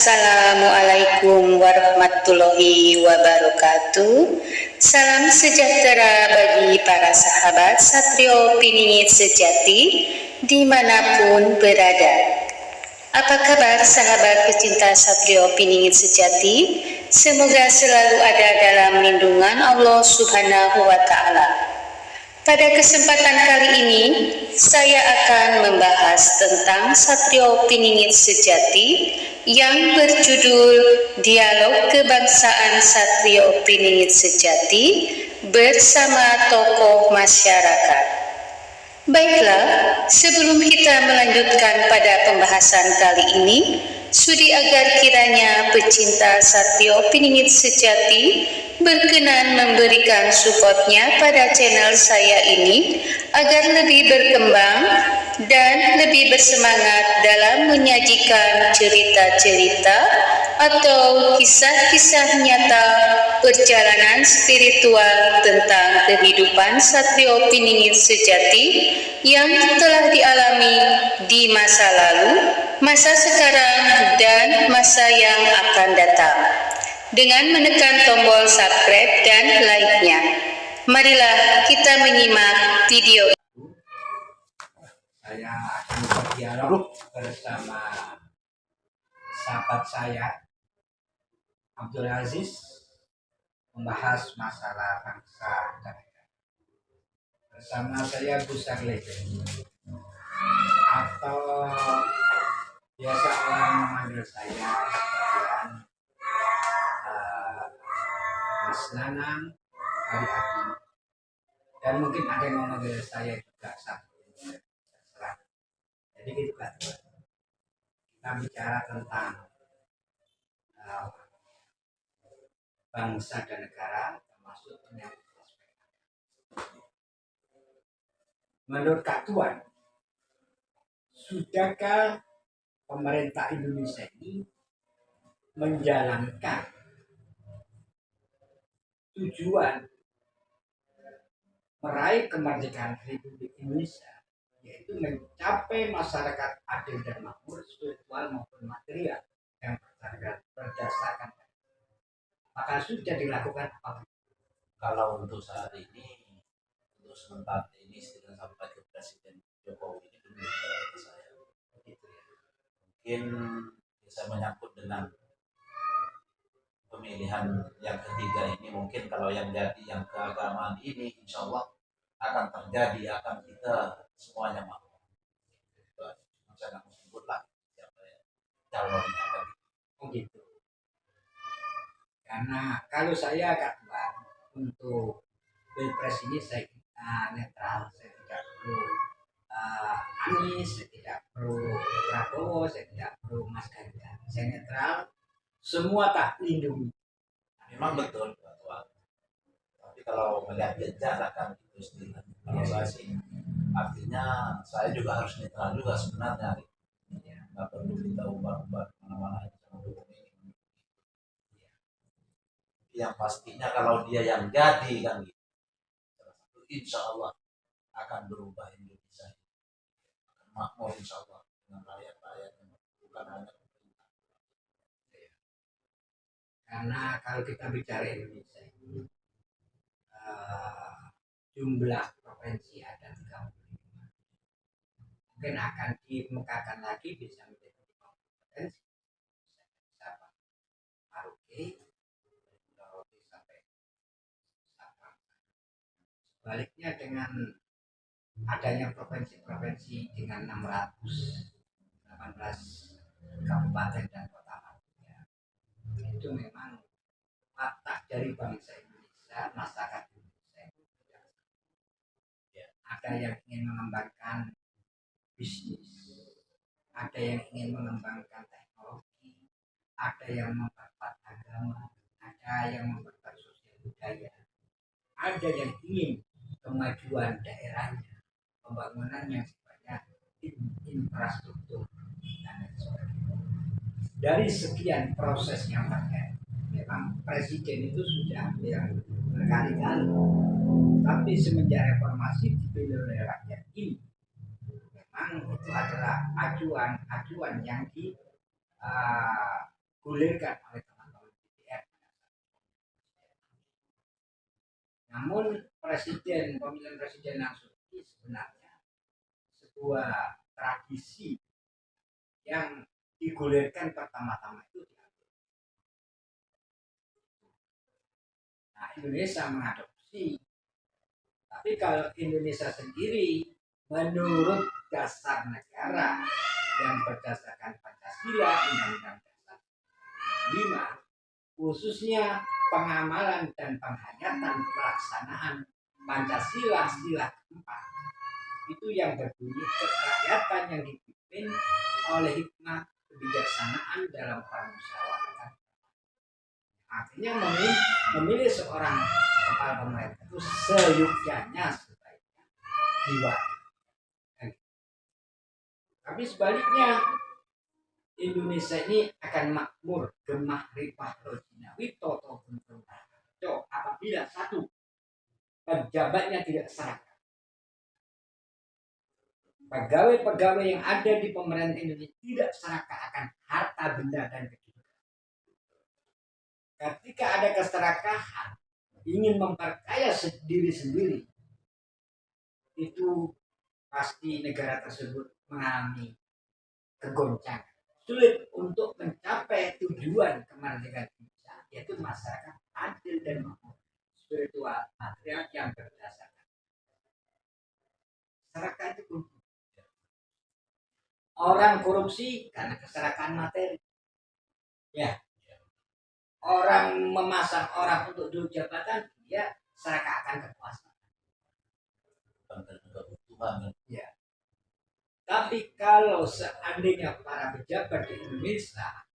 Assalamualaikum warahmatullahi wabarakatuh. Salam sejahtera bagi para sahabat Satrio Piningit sejati dimanapun berada. Apa kabar sahabat pecinta Satrio Piningit sejati? Semoga selalu ada dalam lindungan Allah Subhanahu wa Ta'ala. Pada kesempatan kali ini, saya akan membahas tentang Satrio Piningit sejati yang berjudul Dialog Kebangsaan Satrio Piningit Sejati bersama tokoh masyarakat. Baiklah, sebelum kita melanjutkan pada pembahasan kali ini, sudi agar kiranya pecinta Satrio Piningit Sejati berkenan memberikan supportnya pada channel saya ini agar lebih berkembang dan lebih bersemangat dalam menyajikan cerita-cerita atau kisah-kisah nyata perjalanan spiritual tentang kehidupan Satrio Piningit Sejati yang telah dialami di masa lalu, masa sekarang, dan masa yang akan datang. Dengan menekan tombol subscribe dan like-nya. Marilah kita menyimak video. Saya akan berdialog bersama sahabat saya Abdul Aziz membahas masalah bangsa dan negara. Bersama saya Gus Arleden atau biasa orang memanggil saya sebagian Mas Nanang Ali Adi, dan mungkin ada yang memanggil saya juga satu. Jadi gitu kan, kita bicara tentang bangsa dan negara, termasuk menyangkut aspek. Menurut Kak Tuan, sudahkah pemerintah Indonesia ini menjalankan tujuan meraih kemerdekaan Republik Indonesia, yaitu mencapai masyarakat adil dan makmur spiritual maupun material yang berdasarkan. Apakah sudah dilakukan apa? Kalau untuk saat ini, untuk sementara ini sedang sampai ke Presiden Jokowi ini belum ke saya. Begitu ya. Mungkin bisa menyangkut dengan pemilihan yang ketiga ini, mungkin kalau yang jadi yang keagamaan ini insya Allah akan terjadi, akan kita semuanya mau. Jangan sebutlah siapa calonnya. Begitu. Karena kalau saya Kak Tuan, untuk Pilpres ini saya netral, saya tidak perlu Anies, saya tidak perlu Prabowo, saya tidak perlu Mas Ganjar, saya netral, semua tak lindungi. Memang betul, Pak Tuan. Tapi kalau melihat jejak akan itu sendiri. Kalau saya sih, artinya saya juga harus netral juga sebenarnya. Nggak perlu kita ubah-ubah mana-mana mendukung ini. Yang pastinya kalau dia yang jadi kan gitu, insya Allah akan berubah Indonesia, akan makmur insya Allah dengan rakyat-rakyat, bukan hanya pemerintah. Karena kalau kita bicara Indonesia ini, jumlah provinsi ada 35. Mungkin akan dimukakan lagi bisa menjadi 5 provinsi. Bisa Maroke, sampai Sabang. Sebaliknya dengan adanya provinsi-provinsi dengan 618 kabupaten dan kota lainnya, itu memang watak dari bangsa Indonesia, masyarakat Indonesia itu tidak. Ada yang ingin mengembangkan bisnis, ada yang ingin mengembangkan teknologi, ada yang memperkuat agama, ada yang memperkuat sosial budaya, ada yang ingin kemajuan daerahnya, pembangunan yang sifatnya infrastruktur dan lain sebagainya. Dari sekian proses yang terkait, memang presiden itu sudah bilang berkali-kali, tapi semenjak reformasi dipilih oleh rakyat ini, memang itu adalah ajuan yang digulirkan oleh teman-teman DPR. Namun pemilihan presiden langsung ini sebenarnya sebuah tradisi yang digulirkan pertama-tama itu di Amerika. Nah, Indonesia mengadopsi. Tapi kalau Indonesia sendiri menurut dasar negara yang berdasarkan Pancasila, Undang-Undang Dasar 5, khususnya pengamalan dan penghayatan pelaksanaan Pancasila sila keempat, itu yang berbunyi kerakyatan yang dipimpin oleh hikmah kebijaksanaan dalam permusyawaratan. Artinya memilih seorang kepala pemerintah itu seyogyanya sebaiknya diwakili. Tapi sebaliknya Indonesia ini akan makmur gemah ripah rojinawi toto guntung apabila satu, pejabatnya tidak serakah. Pegawai-pegawai yang ada di pemerintahan Indonesia tidak serakah akan harta benda dan kedudukan. Ketika ada keserakahan, ingin memperkaya diri sendiri, itu pasti negara tersebut mengalami kegoncangan. Sulit untuk mencapai tujuan kemerdekaan Indonesia, yaitu masyarakat adil dan makmur, spiritual, material yang berdasarkan. Serakah itu kunci. Orang korupsi karena keserakahan materi. Ya. Orang memasang orang untuk duduk jabatan, dia serakah akan kekuasaan. Ya. Tapi kalau seandainya para pejabat di Indonesia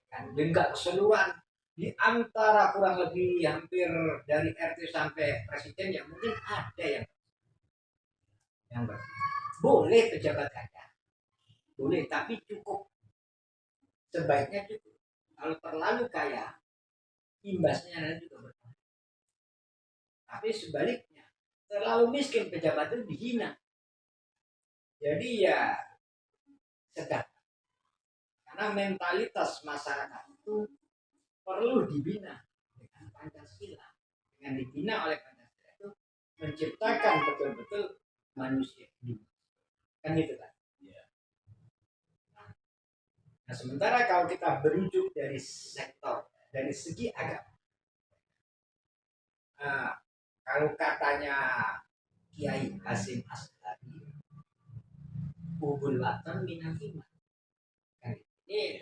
kan enggak keseluruhan, di antara kurang lebih hampir dari RT sampai presiden, ya mungkin ada yang boleh pejabat kaya, boleh, tapi cukup, sebaiknya cukup. Kalau terlalu kaya, imbasnya nanti juga berkurang. Tapi sebaliknya, terlalu miskin pejabat itu dihina. Jadi ya sedang. Karena mentalitas masyarakat itu perlu dibina dengan Pancasila. Dengan dibina oleh Pancasila itu menciptakan betul-betul manusia hidup. Kan itu kan? Nah, sementara kalau kita berujuk dari sektor, dari segi agama, kalau katanya Kiai Hasyim Asy'ari, Ubul Watan minal iman. Kan ini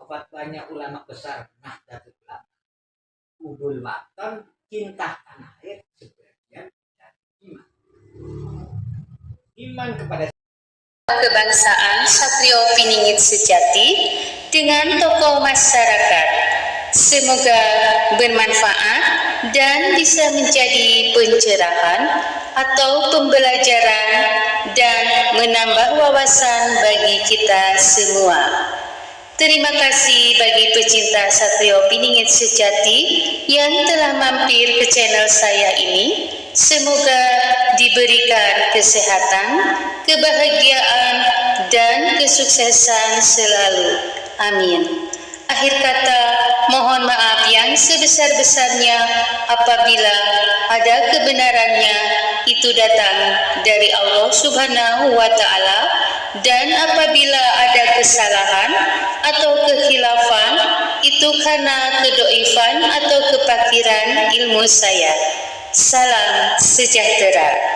obat banyak ulama besar Nahdlatul Ulama. Ubul Watan, cinta tanah air, sebagian dari iman. Iman kepada kebangsaan Satrio Piningit sejati dengan tokoh masyarakat. Semoga bermanfaat dan bisa menjadi pencerahan atau pembelajaran dan menambah wawasan bagi kita semua. Terima kasih bagi pecinta Satrio Piningit sejati yang telah mampir ke channel saya ini. Semoga diberikan kesehatan, kebahagiaan, dan kesuksesan selalu. Amin. Akhir kata, mohon maaf yang sebesar-besarnya apabila ada kebenarannya itu datang dari Allah Subhanahu wa Ta'ala, dan apabila ada kesalahan atau kekhilafan itu karena kedoifan atau kepakiran ilmu saya. Salam sejahtera.